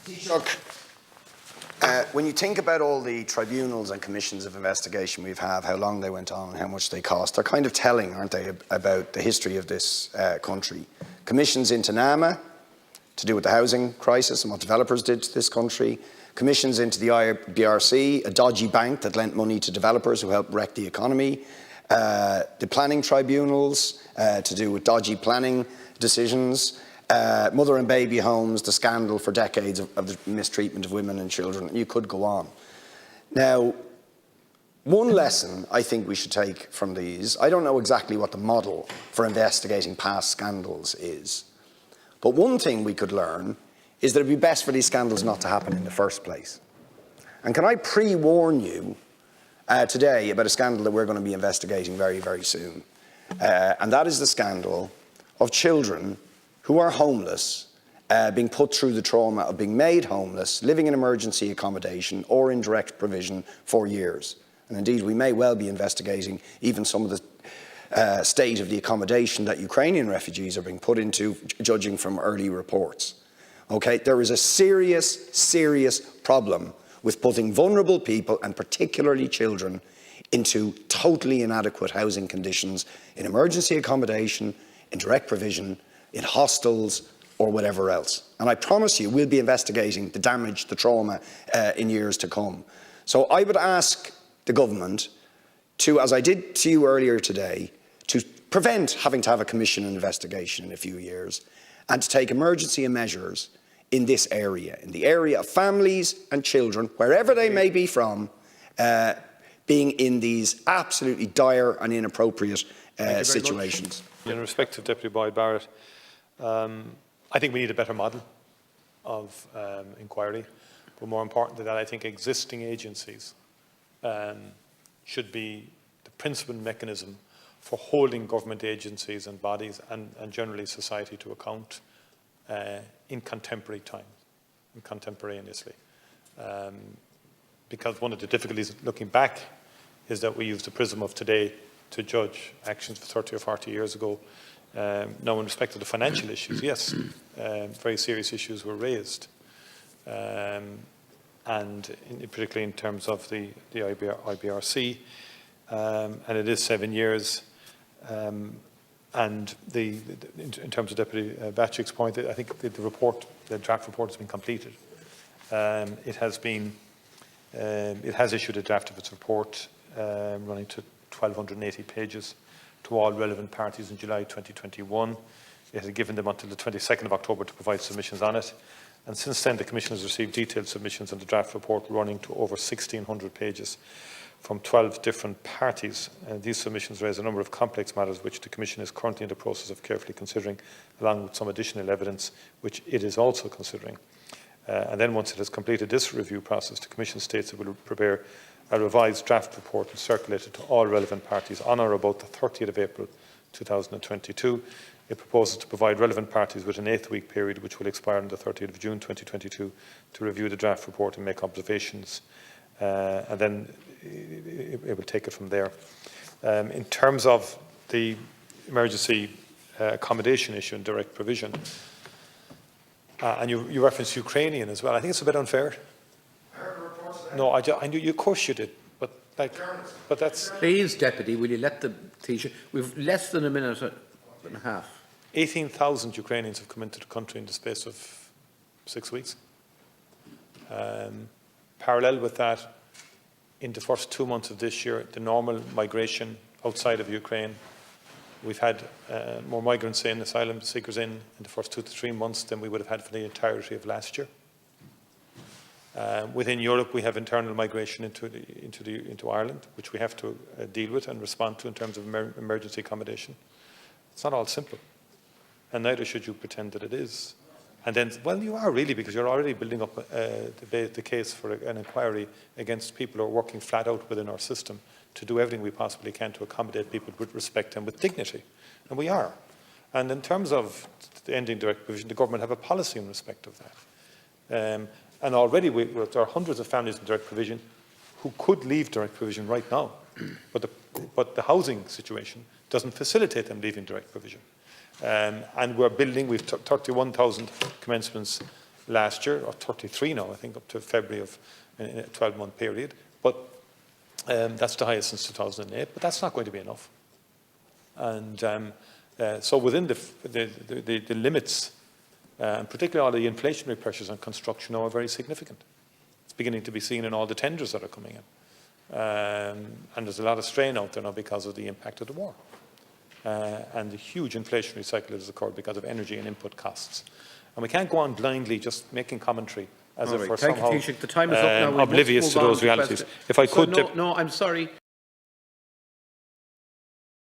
Taoiseach, when you think about all the tribunals and commissions of investigation we've had, how long they went on and how much they cost, they're kind of telling, aren't they, about the history of this country. Commissions into NAMA to do with the housing crisis and what developers did to this country. Commissions into the IBRC, a dodgy bank that lent money to developers who helped wreck the economy. The planning tribunals to do with dodgy planning decisions. Mother and baby homes, the scandal for decades of the mistreatment of women and children. You could go on. Now, one lesson I think we should take from these, I don't know exactly what the model for investigating past scandals is, but one thing we could learn is that it would be best for these scandals not to happen in the first place. And can I pre-warn you today about a scandal that we're going to be investigating very, very soon? And that is the scandal of children who are homeless, being put through the trauma of being made homeless, living in emergency accommodation or in direct provision for years. And indeed, we may well be investigating even some of the state of the accommodation that Ukrainian refugees are being put into, judging from early reports. Okay, there is a serious, serious problem with putting vulnerable people, and particularly children, into totally inadequate housing conditions, in emergency accommodation, in direct provision, in hostels, or whatever else. And I promise you, we'll be investigating the damage, the trauma in years to come. So I would ask the government to, as I did to you earlier today, to prevent having to have a commission investigation in a few years, and to take emergency measures in this area, in the area of families and children, wherever they may be from, being in these absolutely dire and inappropriate situations. In respect to Deputy Boyd Barrett, I think we need a better model of inquiry, but more important than that, I think existing agencies should be the principal mechanism for holding government agencies and bodies and generally society to account in contemporary times, and contemporaneously. Because one of the difficulties looking back is that we use the prism of today to judge actions for 30 or 40 years ago. Now, in respect to the financial issues, yes, very serious issues were raised, and particularly in terms of the IBRC, and it is 7 years. And in terms of Deputy Batchick's point, I think the draft report has been completed. It has issued a draft of its report running to 1,280 pages to all relevant parties in July 2021. It had given them until the 22nd of October to provide submissions on it. And since then, the Commission has received detailed submissions on the draft report running to over 1,600 pages from 12 different parties. These submissions raise a number of complex matters which the Commission is currently in the process of carefully considering, along with some additional evidence which it is also considering. And then once it has completed this review process, the Commission states it will prepare a revised draft report and circulate it to all relevant parties on or about the 30th of April 2022. It proposes to provide relevant parties with an 8-week period which will expire on the 30th of June 2022 to review the draft report and make observations, and then it will take it from there. In terms of the emergency accommodation issue and direct provision, and you referenced Ukrainian as well, I think it's a bit unfair. No, I knew, of course you did, but that's... Please, Deputy, will you let the Taoiseach... We've less than a minute and a half. 18,000 Ukrainians have come into the country in the space of 6 weeks. Parallel with that, in the first 2 months of this year, the normal migration outside of Ukraine, we've had more migrants in, asylum seekers in the first 2 to 3 months than we would have had for the entirety of last year. Within Europe, we have internal migration into Ireland, which we have to deal with and respond to in terms of emergency accommodation. It's not all simple, and neither should you pretend that it is. And then, well, you are really, because you're already building up the case for an inquiry against people who are working flat out within our system to do everything we possibly can to accommodate people with respect and with dignity. And we are. And in terms of the ending direct provision, the government have a policy in respect of that. And already there are hundreds of families in direct provision who could leave direct provision right now, but the housing situation doesn't facilitate them leaving direct provision. And we're building, we've 31,000 commencements last year, or 33 now, I think, up to February of in a 12-month period. But that's the highest since 2008. But that's not going to be enough. And so within the limits, and particularly all the inflationary pressures on construction now are very significant. It's beginning to be seen in all the tenders that are coming in. And there's a lot of strain out there now because of the impact of the war. And the huge inflationary cycle that has occurred because of energy and input costs. And we can't go on blindly just making commentary as if we're somehow Taoiseach, the time is up now. We must oblivious move to on those the realities. question. If I could... No, I'm sorry.